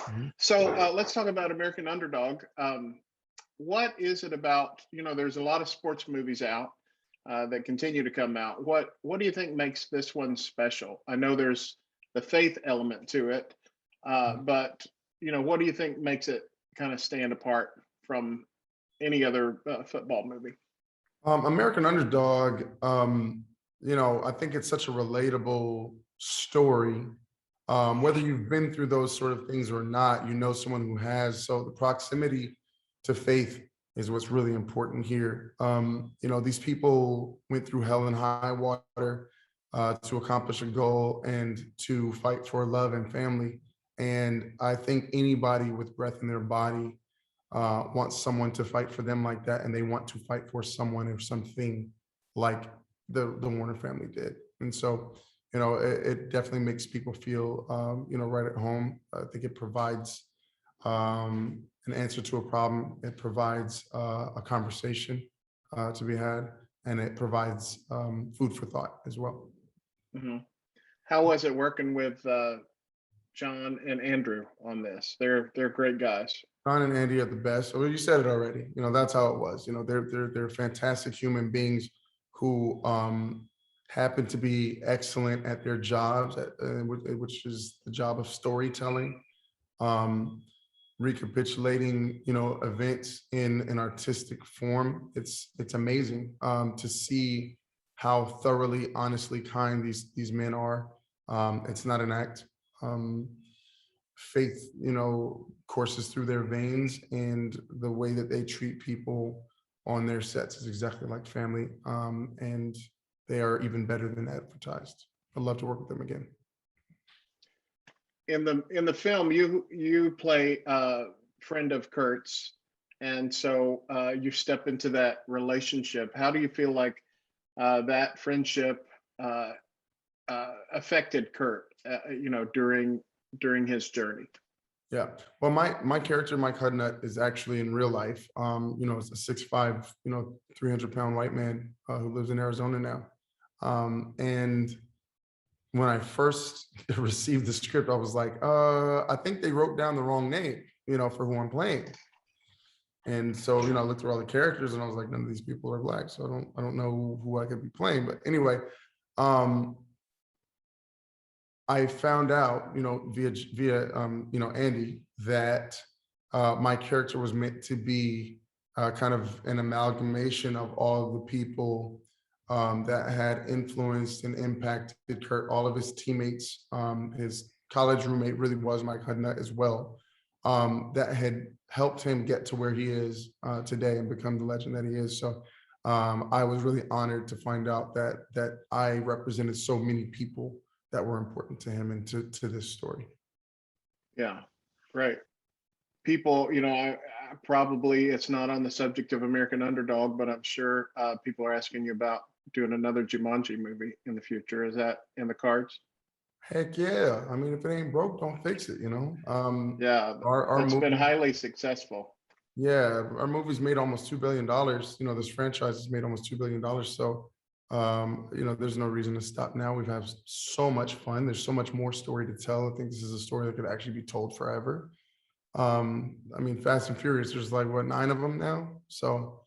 Mhm. So let's talk about American Underdog. What is it about? There's a lot of sports movies out that continue to come out. What do you think makes this one special? I know there's the faith element to it, but what do you think makes it kind of stand apart from any other football movie? American Underdog, I think it's such a relatable story. Whether you've been through those sort of things or not, you know someone who has. So the proximity to faith is what's really important here. These people went through hell and high water to accomplish a goal and to fight for love and family. And I think anybody with breath in their body wants someone to fight for them like that, and they want to fight for someone or something like the Warner family did. And so, it definitely makes people feel, right at home. I think it provides an answer to a problem. It provides a conversation to be had, and it provides food for thought as well. Hmm. How was it working with John and Andrew on this? They're great guys. Ron and Andy are the best. Well, you said it already. That's how it was. They're fantastic human beings who happen to be excellent at their jobs, which is the job of storytelling, um, recapitulating, events in an artistic form. It's amazing to see how thoroughly, honestly kind these men are. It's not an act. Faith, courses through their veins, and the way that they treat people on their sets is exactly like family. And they are even better than advertised. I'd love to work with them again. In the film, you play a friend of Kurt's, and so you step into that relationship. How do you feel like that friendship affected Kurt? During his journey. Yeah. Well, my character, Mike Hudnut, is actually in real life. It's a 6'5", 300-pound white man who lives in Arizona now. And when I first received the script, I was like, I think they wrote down the wrong name, for who I'm playing. And so, I looked through all the characters and I was like, none of these people are Black. So I don't know who I could be playing. But anyway, I found out, via Andy, that my character was meant to be kind of an amalgamation of all of the people that had influenced and impacted Kurt, all of his teammates. His college roommate really was Mike Hudnut as well, that had helped him get to where he is today and become the legend that he is. So I was really honored to find out that I represented so many people that were important to him and to this story. Yeah, right. People, probably it's not on the subject of American Underdog, but I'm sure people are asking you about doing another Jumanji movie in the future. Is that in the cards? Heck yeah. I mean, if it ain't broke, don't fix it, Yeah, our that's been movie, highly successful. yeah, our movie's made almost $2 billion. This franchise has made almost $2 billion. So there's no reason to stop now. We've had so much fun. There's so much more story to tell. I think this is a story that could actually be told forever. I mean, Fast and Furious, there's like what, 9 of them now. So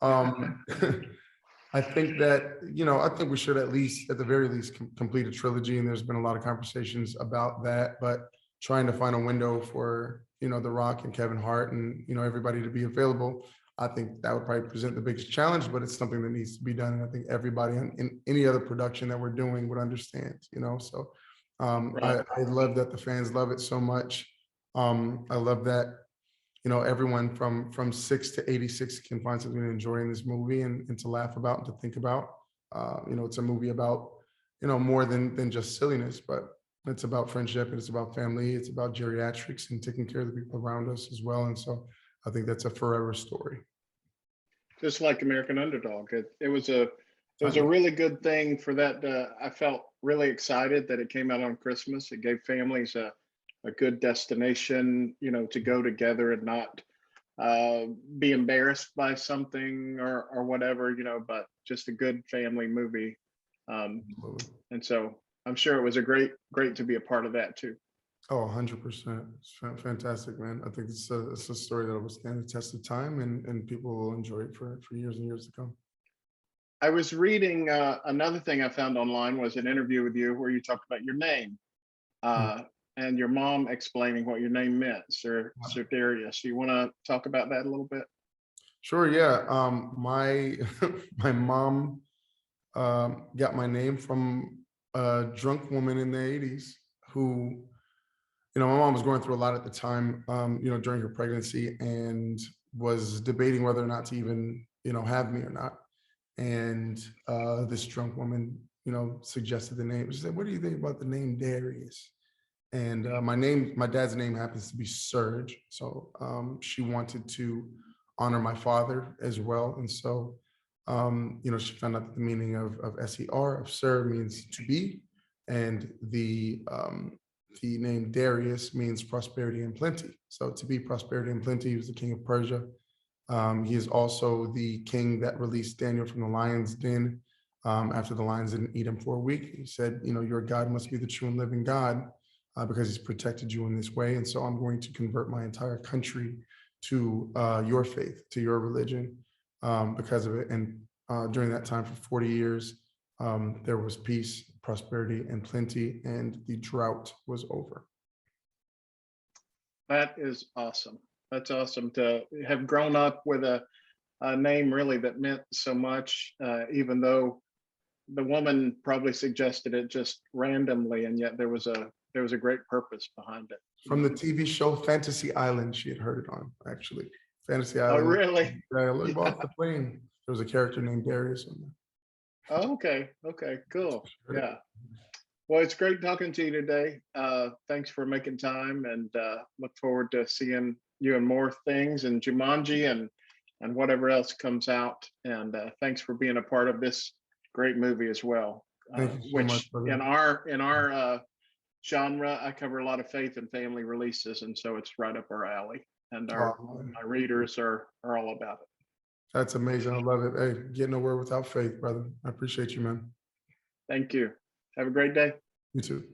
I think that, I think we should at the very least complete a trilogy. And there's been a lot of conversations about that, but trying to find a window for, The Rock and Kevin Hart and, everybody to be available. I think that would probably present the biggest challenge, but it's something that needs to be done. And I think everybody in any other production that we're doing would understand, So Right. I love that the fans love it so much. I love that, everyone from 6 to 86 can find something to enjoy in this movie and to laugh about and to think about. It's a movie about, more than just silliness, but it's about friendship and it's about family. It's about geriatrics and taking care of the people around us as well. And so I think that's a forever story. Just like American Underdog, it was a really good thing for that. I felt really excited that it came out on Christmas. It gave families a good destination, to go together and not be embarrassed by something or whatever, but just a good family movie. Um, and so I'm sure it was great to be a part of that too. Oh, 100%. It's fantastic, man. I think it's a story that will stand the test of time, and people will enjoy it for years and years to come. I was reading another thing I found online was an interview with you where you talked about your name Mm. uh, and your mom explaining what your name meant, Yeah. Sir Darius. You want to talk about that a little bit? Sure, yeah. My my mom got my name from a drunk woman in the 80s who, my mom was going through a lot at the time, during her pregnancy, and was debating whether or not to even, have me or not. And this drunk woman, suggested the name. She said, "What do you think about the name Darius?" And my dad's name happens to be Serge. So she wanted to honor my father as well. And so, she found out that the meaning of SER, of Sir, means to be. And the name Darius means prosperity and plenty. So to be prosperity and plenty, he was the king of Persia. He is also the king that released Daniel from the lion's den after the lions didn't eat him for a week. He said, your God must be the true and living God because he's protected you in this way. And so I'm going to convert my entire country to your faith, to your religion because of it. And during that time for 40 years, there was peace, prosperity, and plenty, and the drought was over. That is awesome. That's awesome to have grown up with a name really that meant so much, even though the woman probably suggested it just randomly, and yet there was a great purpose behind it. From the TV show Fantasy Island, she had heard it on, actually. Fantasy Oh, Island. really? Look off Yeah. the plane. There was a character named Darius on Oh, okay. Okay. Cool. there. Yeah. Well, it's great talking to you today. Thanks for making time, and look forward to seeing you in more things and Jumanji and whatever else comes out. And thanks for being a part of this great movie as well. Thank you so much, Which brother. in our genre, I cover a lot of faith and family releases, and so it's right up our alley. And Oh, man. my readers are all about it. That's amazing. I love it. Hey, get nowhere without faith, brother. I appreciate you, man. Thank you. Have a great day. You too.